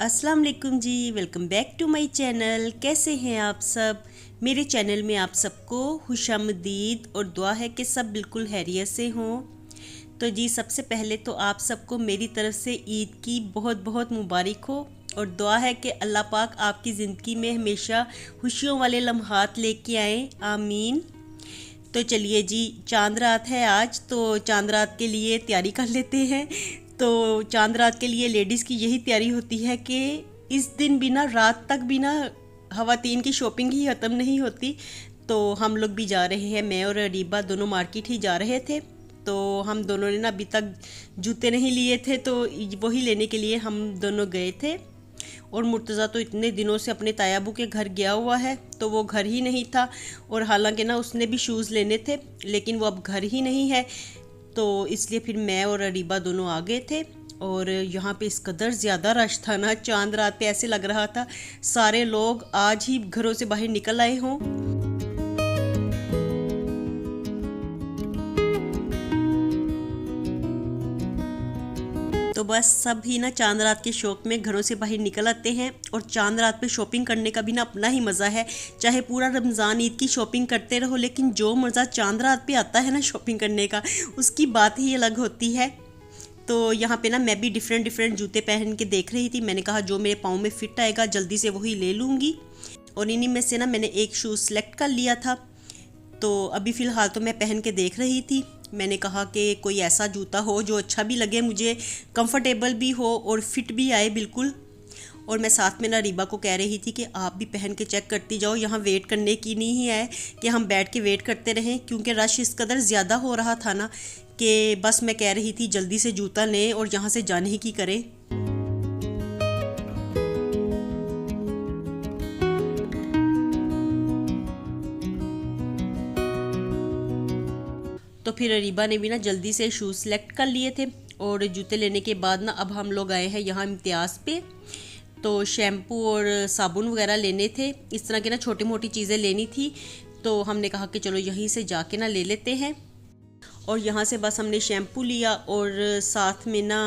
अस्सलाम वालेकुम जी, welcome back to my channel. कैसे हैं आप सब? मेरे चैनल में आप सबको खुशामदीद और दुआ है कि सब बिल्कुल खैरियत से हों। तो जी सबसे पहले तो आप सबको मेरी तरफ से ईद की बहुत बहुत मुबारक हो और दुआ है कि अल्लाह पाक आपकी ज़िंदगी में हमेशा खुशियों वाले लम्हात लेके आएँ, आमीन। तो चलिए जी, चांद रात है आज, तो चांद रात के लिए तैयारी कर लेते हैं। तो चांद रात के लिए लेडीज़ की यही तैयारी होती है कि इस दिन बिना रात तक बिना खवातीन की शॉपिंग ही ख़त्म नहीं होती। तो हम लोग भी जा रहे हैं, मैं और अरीबा दोनों मार्केट ही जा रहे थे। तो हम दोनों ने ना अभी तक जूते नहीं लिए थे, तो वही लेने के लिए हम दोनों गए थे। और मुर्तज़ा तो इतने दिनों से अपने तायाबू के घर गया हुआ है, तो वो घर ही नहीं था। और हालांकि ना उसने भी शूज़ लेने थे, लेकिन वो अब घर ही नहीं है। तो इसलिए फिर मैं और अरीबा दोनों आ गए थे। और यहाँ पे इस कदर ज़्यादा रश था ना, चांद रात पे ऐसे लग रहा था सारे लोग आज ही घरों से बाहर निकल आए हों। तो बस सब ही ना चांद रात के शौक़ में घरों से बाहर निकल आते हैं। और चांद रात पे शॉपिंग करने का भी ना अपना ही मज़ा है। चाहे पूरा रमज़ान ईद की शॉपिंग करते रहो, लेकिन जो मज़ा चांद रात पे आता है ना शॉपिंग करने का, उसकी बात ही अलग होती है। तो यहाँ पे ना मैं भी डिफरेंट जूते पहन के देख रही थी। मैंने कहा जो मेरे पाँव में फ़िट आएगा जल्दी से वही ले लूँगी। और इन्हीं में से ना मैंने एक शूज़ सेलेक्ट कर लिया था। तो अभी फ़िलहाल तो मैं पहन के देख रही थी। मैंने कहा कि कोई ऐसा जूता हो जो अच्छा भी लगे मुझे, कंफर्टेबल भी हो और फिट भी आए बिल्कुल। और मैं साथ में ना रीबा को कह रही थी कि आप भी पहन के चेक करती जाओ, यहाँ वेट करने की नहीं है कि हम बैठ के वेट करते रहें, क्योंकि रश इस कदर ज़्यादा हो रहा था ना कि बस मैं कह रही थी जल्दी से जूता लें और यहाँ से जाने ही की करें। तो फिर अरीबा ने भी ना जल्दी से शूज़ सेलेक्ट कर लिए थे। और जूते लेने के बाद ना अब हम लोग आए हैं यहाँ इम्तियाज़ पे। तो शैम्पू और साबुन वगैरह लेने थे, इस तरह की ना छोटी मोटी चीज़ें लेनी थी। तो हमने कहा कि चलो यहीं से जाके ना ले लेते हैं। और यहाँ से बस हमने शैम्पू लिया और साथ में ना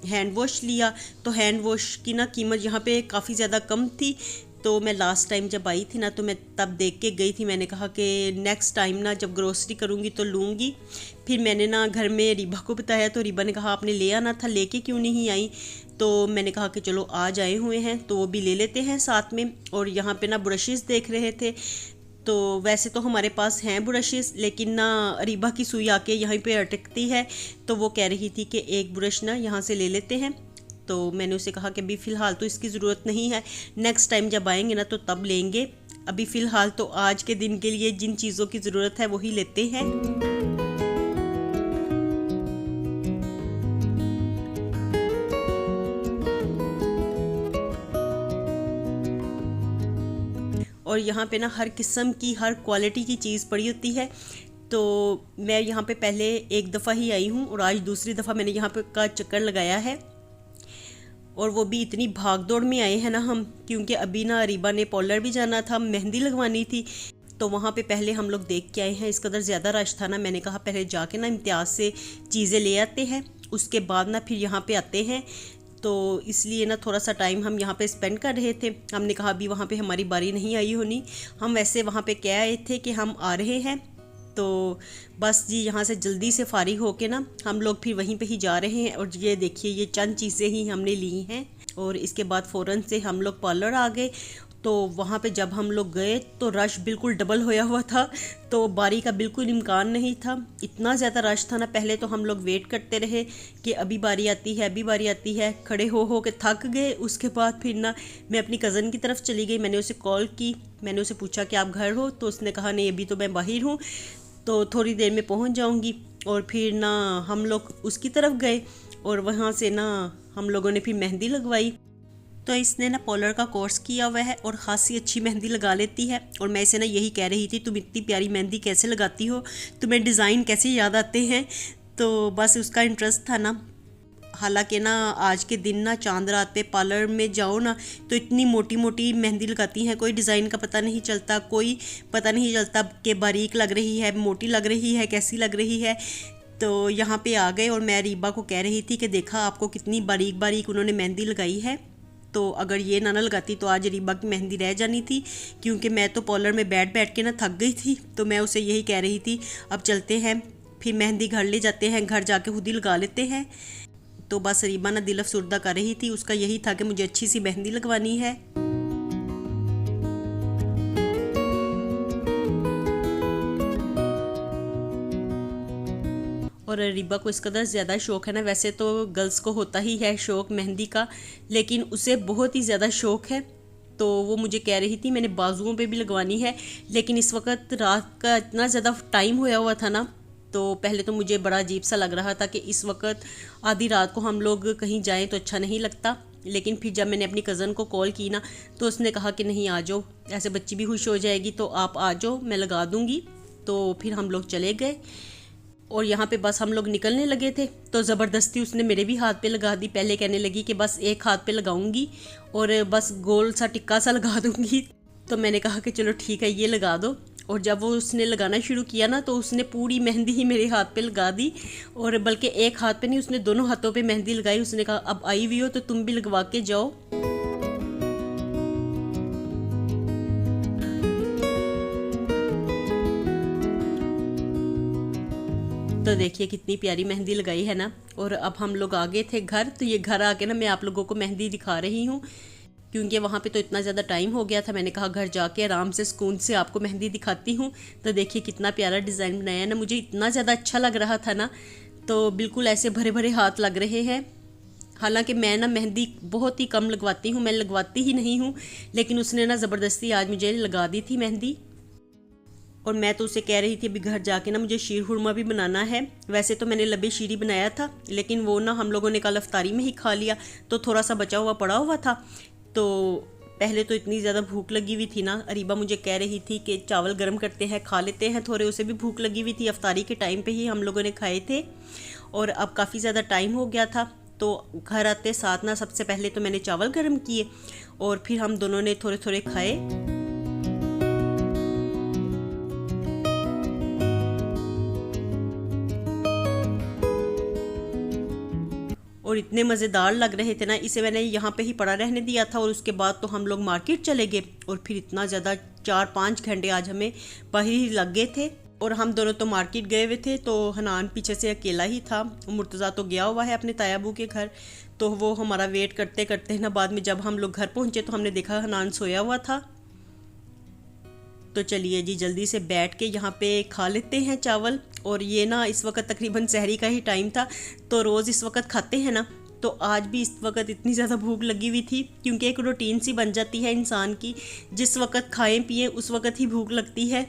हैंड वॉश लिया। तो हैंड वॉश की ना कीमत यहाँ पे काफ़ी ज़्यादा कम थी। तो मैं लास्ट टाइम जब आई थी ना, तो मैं तब देख के गई थी। मैंने कहा कि नेक्स्ट टाइम ना जब ग्रोसरी करूँगी तो लूँगी। फिर मैंने ना घर में रीबा को बताया, तो रीबा ने कहा आपने ले आना था, लेके क्यों नहीं आई? तो मैंने कहा कि चलो आज आए हुए हैं तो वो भी ले लेते हैं साथ में। और यहाँ पे ना ब्रशेस देख रहे थे। तो वैसे तो हमारे पास हैं ब्रशेस, लेकिन ना अरीबा की सुई आके यहीं पे अटकती है। तो वो कह रही थी कि एक ब्रश ना यहाँ से ले लेते हैं। तो मैंने उसे कहा कि अभी फ़िलहाल तो इसकी ज़रूरत नहीं है, नेक्स्ट टाइम जब आएंगे ना तो तब लेंगे। अभी फ़िलहाल तो आज के दिन के लिए जिन चीज़ों की ज़रूरत है वही लेते हैं। और यहाँ पे ना हर किस्म की हर क्वालिटी की चीज़ पड़ी होती है। तो मैं यहाँ पे पहले एक दफ़ा ही आई हूँ और आज दूसरी दफ़ा मैंने यहाँ पे का चक्कर लगाया है। और वो भी इतनी भाग दौड़ में आए हैं ना हम, क्योंकि अभी ना अरीबा ने पार्लर भी जाना था, मेहंदी लगवानी थी। तो वहाँ पे पहले हम लोग देख के आए हैं, इस कदर ज़्यादा रश था ना, मैंने कहा पहले जाके ना इम्तियाज़ से चीज़ें ले आते हैं, उसके बाद ना फिर यहाँ पे आते हैं। तो इसलिए ना थोड़ा सा टाइम हम यहाँ पे स्पेंड कर रहे थे। हमने कहा अभी वहाँ पे हमारी बारी नहीं आई होनी, हम वैसे वहाँ पे कह आए थे कि हम आ रहे हैं। तो बस जी यहाँ से जल्दी से फारिग होके ना हम लोग फिर वहीं पे ही जा रहे हैं। और ये देखिए ये चंद चीज़ें ही हमने ली हैं। और इसके बाद फ़ौरन से हम लोग पार्लर आ गए। तो वहाँ पे जब हम लोग गए तो रश बिल्कुल डबल होया हुआ था, तो बारी का बिल्कुल इम्कान नहीं था, इतना ज़्यादा रश था ना। पहले तो हम लोग वेट करते रहे कि अभी बारी आती है, अभी बारी आती है, खड़े हो के थक गए। उसके बाद फिर ना मैं अपनी कज़न की तरफ चली गई, मैंने उसे कॉल की, मैंने उसे पूछा कि आप घर हो? तो उसने कहा नहीं अभी तो मैं बाहर हूँ, तो थोड़ी देर में पहुँच जाऊँगी। और फिर ना हम लोग उसकी तरफ गए और वहाँ से ना हम लोगों ने फिर मेहंदी लगवाई। तो इसने ना पार्लर का कोर्स किया हुआ है और ख़ासी अच्छी मेहंदी लगा लेती है। और मैं इसे ना यही कह रही थी तुम इतनी प्यारी मेहंदी कैसे लगाती हो, तुम्हें डिज़ाइन कैसे याद आते हैं। तो बस उसका इंटरेस्ट था ना। हालांकि ना आज के दिन ना चांद रात पे पार्लर में जाओ ना तो इतनी मोटी मोटी मेहंदी लगाती हैं, कोई डिज़ाइन का पता नहीं चलता, कोई पता नहीं चलता कि बारीक लग रही है, मोटी लग रही है, कैसी लग रही है। तो यहाँ पे आ गए और मैं रीबा को कह रही थी कि देखा आपको कितनी बारीक बारीक उन्होंने मेहंदी लगाई है। तो अगर ये ना लगाती तो आज रीबा की मेहंदी रह जानी थी, क्योंकि मैं तो पार्लर में बैठ बैठ के ना थक गई थी। तो मैं उसे यही कह रही थी अब चलते हैं, फिर मेहंदी घर ले जाते हैं, घर जाके खुद ही लगा लेते हैं। तो बस रीबा ना दिल अफसुर्दा कर रही थी, उसका यही था कि मुझे अच्छी सी मेहंदी लगवानी है। और रीबा को इस कदर ज़्यादा शौक़ है ना, वैसे तो गर्ल्स को होता ही है शौक़ मेहंदी का, लेकिन उसे बहुत ही ज़्यादा शौक़ है। तो वो मुझे कह रही थी मैंने बाजुओं पे भी लगवानी है, लेकिन इस वक्त रात का इतना ज़्यादा टाइम होया हुआ था ना, तो पहले तो मुझे बड़ा अजीब सा लग रहा था कि इस वक्त आधी रात को हम लोग कहीं जाएं तो अच्छा नहीं लगता। लेकिन फिर जब मैंने अपनी कज़न को कॉल की ना, तो उसने कहा कि नहीं आ जाओ, ऐसे बच्ची भी खुश हो जाएगी, तो आप आ जाओ मैं लगा दूँगी। तो फिर हम लोग चले गए और यहाँ पे बस हम लोग निकलने लगे थे, तो ज़बरदस्ती उसने मेरे भी हाथ पे लगा दी। पहले कहने लगी कि बस एक हाथ पे लगाऊंगी और बस गोल सा टिक्का सा लगा दूंगी। तो मैंने कहा कि चलो ठीक है ये लगा दो। और जब वो उसने लगाना शुरू किया ना, तो उसने पूरी मेहंदी ही मेरे हाथ पे लगा दी, और बल्कि एक हाथ पे नहीं, उसने दोनों हाथों पे मेहंदी लगाई। उसने कहा अब आई हुई हो तो तुम भी लगवा के जाओ। तो देखिए कितनी प्यारी मेहंदी लगाई है ना। और अब हम लोग आ गए थे घर, तो ये घर आके ना मैं आप लोगों को मेहंदी दिखा रही हूँ, क्योंकि वहाँ पे तो इतना ज़्यादा टाइम हो गया था। मैंने कहा घर जाके आराम से सुकून से आपको मेहंदी दिखाती हूँ। तो देखिए कितना प्यारा डिज़ाइन बनाया है ना, मुझे इतना ज़्यादा अच्छा लग रहा था ना, तो बिल्कुल ऐसे भरे भरे हाथ लग रहे हैं। हालांकि मैं ना मेहंदी बहुत ही कम लगवाती हूँ, मैं लगवाती ही नहीं हूँ, लेकिन उसने ना ज़बरदस्ती आज मुझे लगा दी थी मेहंदी। और मैं तो उसे कह रही थी अभी घर जाके ना मुझे शीर खुरमा भी बनाना है। वैसे तो मैंने लबे शीरी बनाया था, लेकिन वो ना हम लोगों ने कल अफ्तारी में ही खा लिया, तो थोड़ा सा बचा हुआ पड़ा हुआ था। तो पहले तो इतनी ज़्यादा भूख लगी हुई थी ना, अरीबा मुझे कह रही थी कि चावल गर्म करते हैं खा लेते हैं थोड़े, उसे भी भूख लगी हुई थी। अफ्तारी के टाइम पे ही हम लोगों ने खाए थे, और अब काफ़ी ज़्यादा टाइम हो गया था। तो घर आते साथ ना सबसे पहले तो मैंने चावल गर्म किए, और फिर हम दोनों ने थोड़े थोड़े खाए। और इतने मज़ेदार लग रहे थे ना, इसे मैंने यहाँ पे ही पड़ा रहने दिया था। और उसके बाद तो हम लोग मार्केट चले गए, और फिर इतना ज़्यादा 4-5 घंटे आज हमें बाहर ही लग गए थे। और हम दोनों तो मार्केट गए हुए थे, तो हनान पीछे से अकेला ही था। मुर्तज़ा तो गया हुआ है अपने तायाबू के घर, तो वो हमारा वेट करते करते ना बाद में जब हम लोग घर पहुँचे तो हमने देखा हनान सोया हुआ था। तो चलिए जी जल्दी से बैठ के यहाँ पे खा लेते हैं चावल। और ये ना इस वक्त तकरीबन सहरी का ही टाइम था, तो रोज़ इस वक्त खाते हैं ना, तो आज भी इस वक्त इतनी ज़्यादा भूख लगी हुई थी, क्योंकि एक रूटीन सी बन जाती है इंसान की, जिस वक्त खाएं पिएं उस वक्त ही भूख लगती है।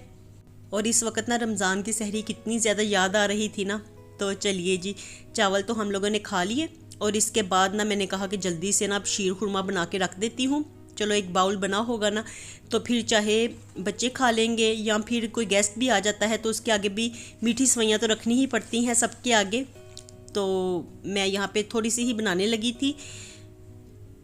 और इस वक्त ना रमज़ान की सहरी कितनी ज़्यादा याद आ रही थी ना। तो चलिए जी चावल तो हम लोगों ने खा लिए, और इसके बाद ना मैंने कहा कि जल्दी से ना अब शीर खुरमा बना के रख देती हूँ। चलो एक बाउल बना होगा ना, तो फिर चाहे बच्चे खा लेंगे या फिर कोई गेस्ट भी आ जाता है, तो उसके आगे भी मीठी सवैयाँ तो रखनी ही पड़ती हैं सबके आगे। तो मैं यहाँ पे थोड़ी सी ही बनाने लगी थी,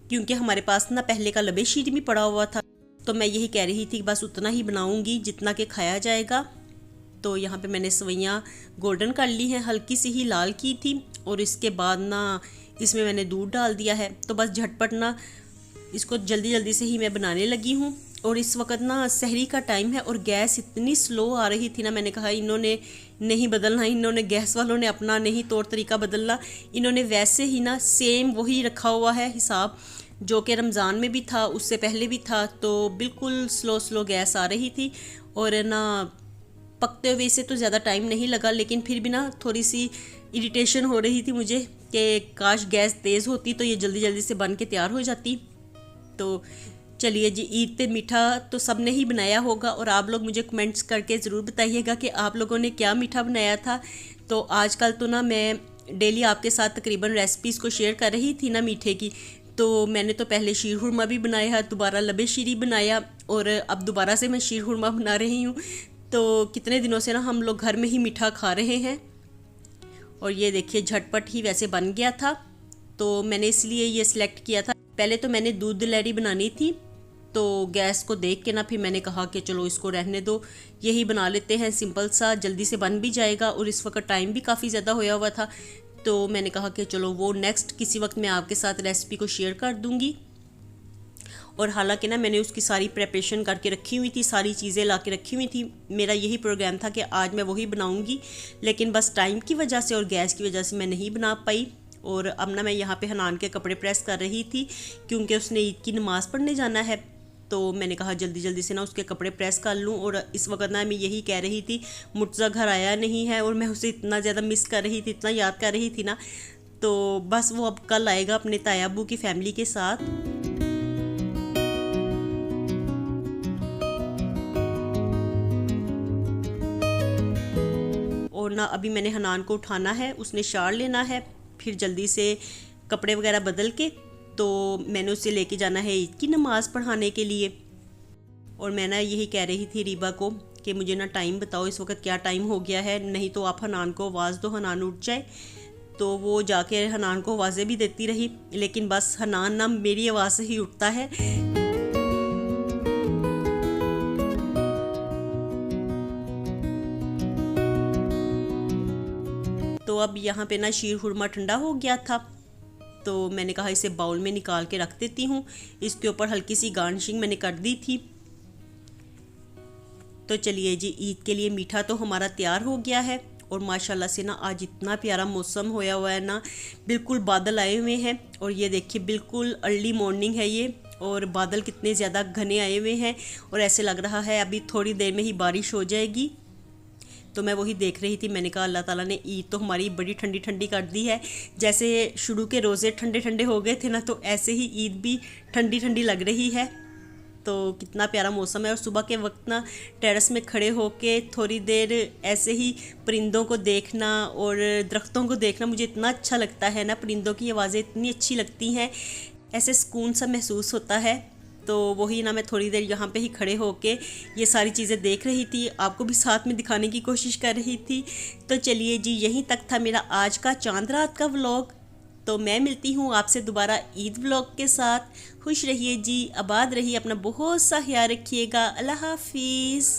क्योंकि हमारे पास ना पहले का लबे शीर भी पड़ा हुआ था, तो मैं यही कह रही थी कि बस उतना ही बनाऊँगी जितना कि खाया जाएगा। तो यहाँ पे मैंने सवैयाँ गोल्डन कर ली हैं, हल्की सी ही लाल की थी, और इसके बाद ना इसमें मैंने दूध डाल दिया है। तो बस झटपट ना इसको जल्दी जल्दी से ही मैं बनाने लगी हूँ। और इस वक्त ना सहरी का टाइम है, और गैस इतनी स्लो आ रही थी ना, मैंने कहा इन्होंने नहीं बदलना, इन्होंने गैस वालों ने अपना नहीं तौर तरीका बदलना, इन्होंने वैसे ही ना सेम वही रखा हुआ है हिसाब जो कि रमज़ान में भी था, उससे पहले भी था। तो बिल्कुल स्लो स्लो गैस आ रही थी, और ना पकते हुए से तो ज़्यादा टाइम नहीं लगा, लेकिन फिर भी ना थोड़ी सी इरिटेशन हो रही थी मुझे कि काश गैस तेज़ होती तो ये जल्दी जल्दी से बन के तैयार हो जाती। तो चलिए जी ईद पे मीठा तो सब ने ही बनाया होगा, और आप लोग मुझे कमेंट्स करके ज़रूर बताइएगा कि आप लोगों ने क्या मीठा बनाया था। तो आजकल तो ना मैं डेली आपके साथ तकरीबन रेसिपीज़ को शेयर कर रही थी ना मीठे की, तो मैंने तो पहले शीर खुरमा भी बनाया, दोबारा लबे शीरी बनाया, और अब दोबारा से मैं शीर खुरमा बना रही हूँ। तो कितने दिनों से ना हम लोग घर में ही मीठा खा रहे हैं। और ये देखिए झटपट ही वैसे बन गया था, तो मैंने इसलिए ये सिलेक्ट किया था। पहले तो मैंने दूध दलेरी बनानी थी, तो गैस को देख के ना फिर मैंने कहा कि चलो इसको रहने दो, यही बना लेते हैं, सिंपल सा जल्दी से बन भी जाएगा। और इस वक्त टाइम भी काफ़ी ज़्यादा होया हुआ था, तो मैंने कहा कि चलो वो नेक्स्ट किसी वक्त मैं आपके साथ रेसिपी को शेयर कर दूंगी। और हालांकि ना मैंने उसकी सारी प्रिपरेशन करके रखी हुई थी, सारी चीज़ें ला के रखी हुई थी। मेरा यही प्रोग्राम था कि आज मैं वही बनाऊंगी, लेकिन बस टाइम की वजह से और गैस की वजह से मैं नहीं बना पाई। और अब ना मैं यहाँ पे हनान के कपड़े प्रेस कर रही थी क्योंकि उसने ईद की नमाज़ पढ़ने जाना है। तो मैंने कहा जल्दी जल्दी से ना उसके कपड़े प्रेस कर लूँ। और इस वक्त ना मैं यही कह रही थी, मुर्तज़ा घर आया नहीं है और मैं उसे इतना ज़्यादा मिस कर रही थी, इतना याद कर रही थी ना। तो बस वो अब कल आएगा अपने ताया अब्बू की फैमिली के साथ। और ना अभी मैंने हनान को उठाना है, उसने शार लेना है, फिर जल्दी से कपड़े वगैरह बदल के तो मैंने उसे लेके जाना है ईद की नमाज़ पढ़ाने के लिए। और मैं ना यही कह रही थी रीबा को कि मुझे ना टाइम बताओ इस वक्त क्या टाइम हो गया है, नहीं तो आप हनान को आवाज़ दो, हनान उठ जाए। तो वो जाके हनान को आवाज़ें भी देती रही, लेकिन बस हनान ना मेरी आवाज़ से ही उठता है। तो अब यहाँ पे ना शीर खुरमा ठंडा हो गया था, तो मैंने कहा इसे बाउल में निकाल के रख देती हूँ। इसके ऊपर हल्की सी गार्निशिंग मैंने कर दी थी। तो चलिए जी, ईद के लिए मीठा तो हमारा तैयार हो गया है। और माशाल्लाह से ना आज इतना प्यारा मौसम होया हुआ है ना, बिल्कुल बादल आए हुए हैं। और ये देखिए बिल्कुल अर्ली मॉर्निंग है ये, और बादल कितने ज़्यादा घने आए हुए हैं और ऐसे लग रहा है अभी थोड़ी देर में ही बारिश हो जाएगी। तो मैं वही देख रही थी, मैंने कहा अल्लाह ताला ने ईद तो हमारी बड़ी ठंडी ठंडी कर दी है। जैसे शुरू के रोज़े ठंडे ठंडे हो गए थे ना, तो ऐसे ही ईद भी ठंडी ठंडी लग रही है। तो कितना प्यारा मौसम है। और सुबह के वक्त ना टेरेस में खड़े होके थोड़ी देर ऐसे ही परिंदों को देखना और दरख्तों को देखना मुझे इतना अच्छा लगता है ना। परिंदों की आवाज़ें इतनी अच्छी लगती हैं, ऐसे सुकून सा महसूस होता है। तो वही ना मैं थोड़ी देर यहाँ पे ही खड़े होके ये सारी चीज़ें देख रही थी, आपको भी साथ में दिखाने की कोशिश कर रही थी। तो चलिए जी, यहीं तक था मेरा आज का चांद रात का व्लॉग। तो मैं मिलती हूँ आपसे दोबारा ईद व्लॉग के साथ। खुश रहिए जी, आबाद रहिए, अपना बहुत सा ख्याल रखिएगा। अल्लाह हाफिज़।